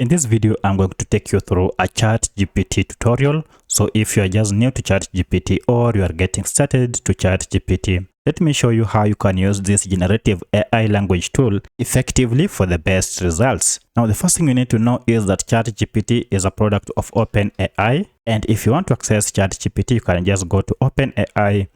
In this video, I'm going to take you through a ChatGPT tutorial. So if you are just new to ChatGPT or you are getting started to ChatGPT, let me show you how you can use this generative AI language tool effectively for the best results. Now, the first thing you need to know is that ChatGPT is a product of OpenAI. And if you want to access ChatGPT, you can just go to OpenAI.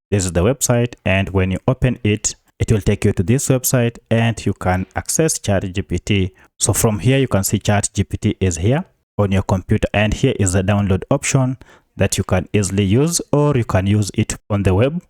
This is the website. And when you open it, it will take you to this website and you can access ChatGPT. So from here, you can see ChatGPT is here on your computer, and here is the download option that you can easily use, or you can use it on the web.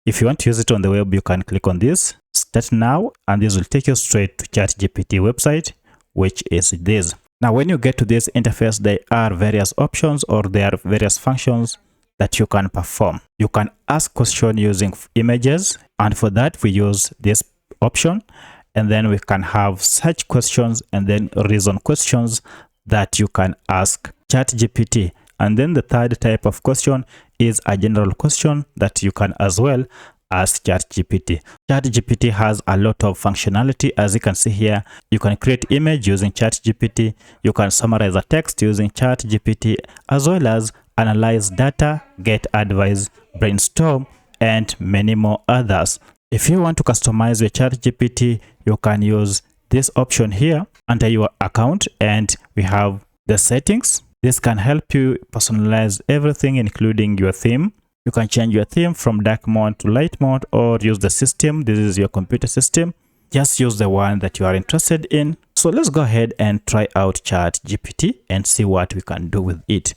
If you want to use it on the web, you can click on this, start now, and this will take you straight to ChatGPT website, which is this. Now, when you get to this interface, there are various options or there are various functions that you can perform. You can ask questions using images, and for that we use this option. And then we can have search questions and then reason questions that you can ask ChatGPT. And then the third type of question is a general question that you can as well ask ChatGPT. ChatGPT has a lot of functionality. As you can see here, you can create image using ChatGPT. You can summarize a text using ChatGPT, as well as analyze data, get advice, brainstorm, and many more others. If you want to customize your ChatGPT, you can use this option here under your account, and we have the settings. This can help you personalize everything, including your theme. You can change your theme from dark mode to light mode, or use the system. This is your computer system. Just use the one that you are interested in. So let's go ahead and try out ChatGPT and see what we can do with it.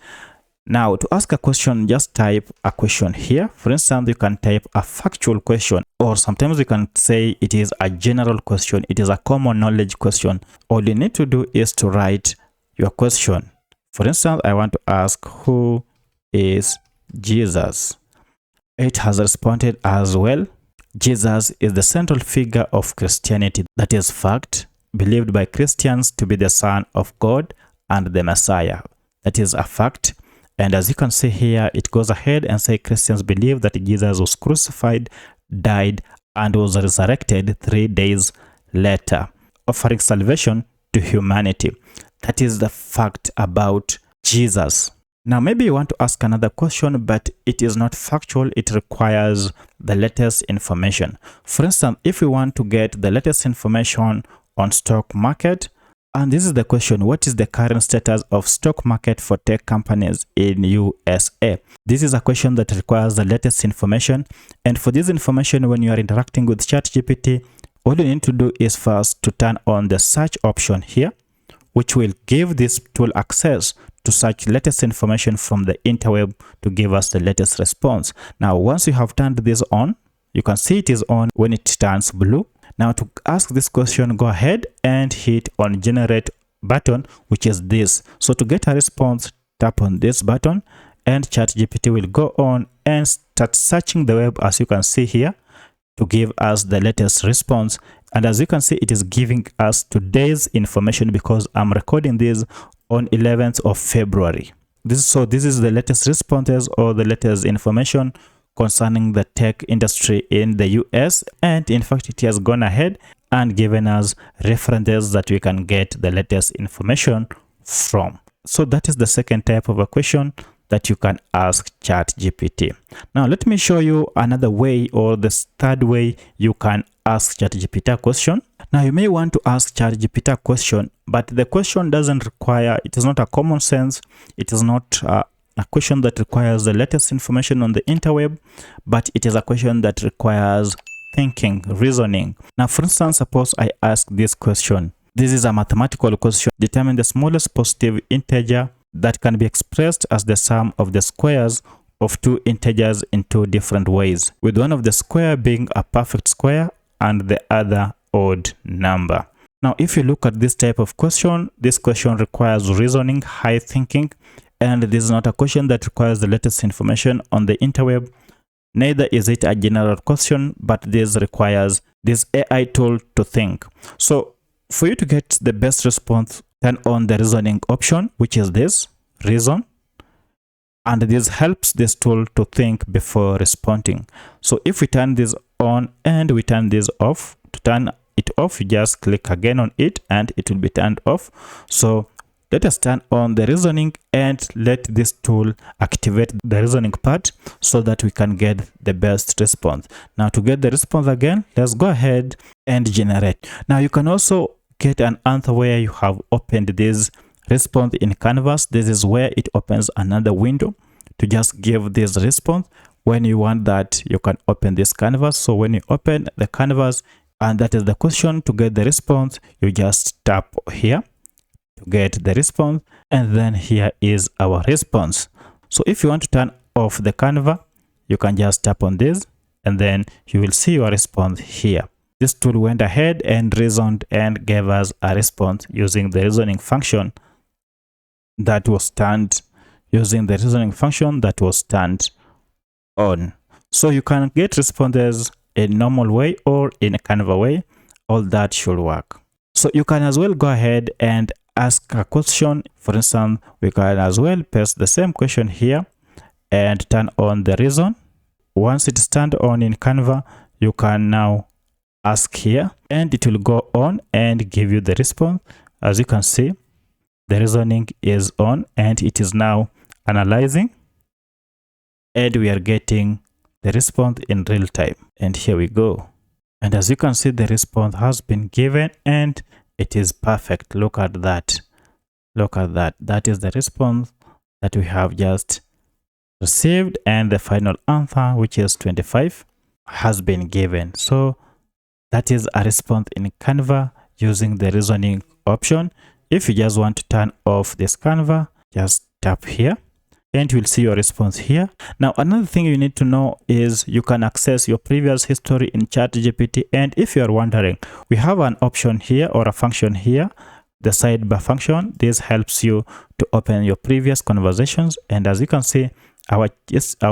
Now, to ask a question, just type a question here. For instance, you can type a factual question, or sometimes you can say it is a general question. It is a common knowledge question. All you need to do is to write your question. For instance, I want to ask, who is Jesus? It has responded as well. Jesus is the central figure of Christianity. That is fact, believed by Christians to be the Son of God and the Messiah. That is a fact. And as you can see here, it goes ahead and say Christians believe that Jesus was crucified, died, and was resurrected 3 days later, offering salvation to humanity. That is the fact about Jesus. Now, maybe you want to ask another question, but it is not factual. It requires the latest information. For instance, if we want to get the latest information on stock market, and this is the question, what is the current status of stock market for tech companies in USA? This is a question that requires the latest information. And for this information, when you are interacting with ChatGPT, all you need to do is first to turn on the search option here, which will give this tool access to search latest information from the interweb to give us the latest response. Now, once you have turned this on, you can see it is on when it turns blue. Now, to ask this question, go ahead and hit on generate button, which is this. So to get a response, tap on this button and ChatGPT will go on and start searching the web, as you can see here, to give us the latest response. And as you can see, it is giving us today's information because I'm recording this on 11th of February. This is the latest responses or the latest information concerning the tech industry in the US. And in fact, it has gone ahead and given us references that we can get the latest information from. So that is the second type of a question that you can ask ChatGPT. Now, let me show you another way, or the third way you can ask ChatGPT a question. Now, you may want to ask ChatGPT a question, but the question doesn't require, it is not a common sense. It is not a question that requires the latest information on the interweb, but it is a question that requires thinking, reasoning. Now, for instance, suppose I ask this question. This is a mathematical question. Determine the smallest positive integer that can be expressed as the sum of the squares of two integers in two different ways, with one of the square being a perfect square and the other odd number. Now, if you look at this type of question, this question requires reasoning, high thinking, and this is not a question that requires the latest information on the interweb. Neither is it a general question, but this requires this AI tool to think. So for you to get the best response, turn on the reasoning option, which is this, reason. And this helps this tool to think before responding. So if we turn this on and we turn this off, to turn it off, you just click again on it and it will be turned off. So Let us turn on the reasoning and let this tool activate the reasoning part so that we can get the best response. Now to get the response again, let's go ahead and generate. Now you can also get an answer where you have opened this response in Canvas. This is where it opens another window to just give this response. When you want that, you can open this Canvas. So when you open the Canvas and that is the question, to get the response, you just tap here to get the response, and then here is our response. So if you want to turn off the Canva, you can just tap on this and then you will see your response here. This tool went ahead and reasoned and gave us a response using the reasoning function that was turned on. So you can get responses in normal way or in a Canva way. All that should work. So you can as well go ahead and ask a question. For instance, we can as well paste the same question here and turn on the reason. Once it's turned on in Canva, you can now ask here and it will go on and give you the response. As you can see, the reasoning is on and it is now analyzing, and we are getting the response in real time. And here we go. And as you can see, the response has been given and it is perfect. Look at that. Look at that. That is the response that we have just received, and the final answer, which is 25, has been given. So that is a response in Canva using the reasoning option. If you just want to turn off this Canva, just tap here and you will see your response here. Now, another thing you need to know is you can access your previous history in ChatGPT. And if you are wondering, we have an option here or a function here, the sidebar function. This helps you to open your previous conversations. And as you can see, our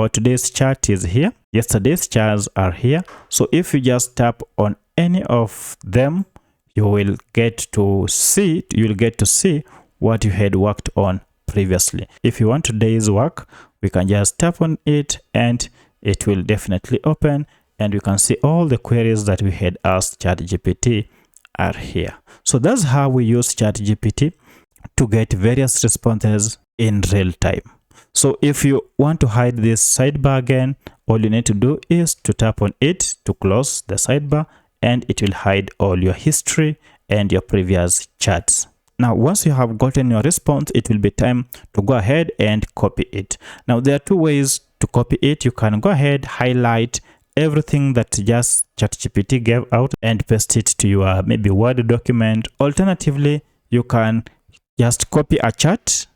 today's chat is here. Yesterday's chats are here. So if you just tap on any of them, you will get to see what you had worked on previously. If you want today's work, we can just tap on it and it will definitely open, and we can see all the queries that we had asked ChatGPT are here. So that's how we use ChatGPT to get various responses in real time. So if you want to hide this sidebar again, all you need to do is to tap on it to close the sidebar, and it will hide all your history and your previous chats. Now, once you have gotten your response, it will be time to go ahead and copy it. Now, there are two ways to copy it. You can go ahead, highlight everything that just ChatGPT gave out and paste it to your maybe Word document. Alternatively, you can just copy a chat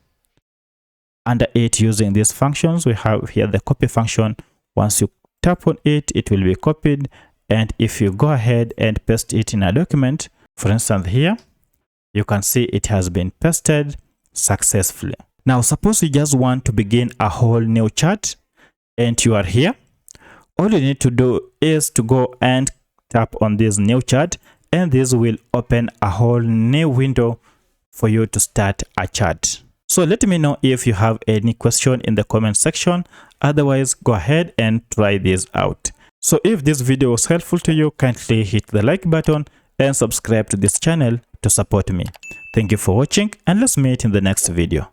under it using these functions. We have here the copy function. Once you tap on it, it will be copied. And if you go ahead and paste it in a document, for instance here, you can see it has been pasted successfully. Now, suppose you just want to begin a whole new chat and you are here. All you need to do is to go and tap on this new chat, and this will open a whole new window for you to start a chat. So let me know if you have any question in the comment section. Otherwise, go ahead and try this out. So if this video was helpful to you, kindly hit the like button and subscribe to this channel to support me. Thank you for watching, and let's meet in the next video.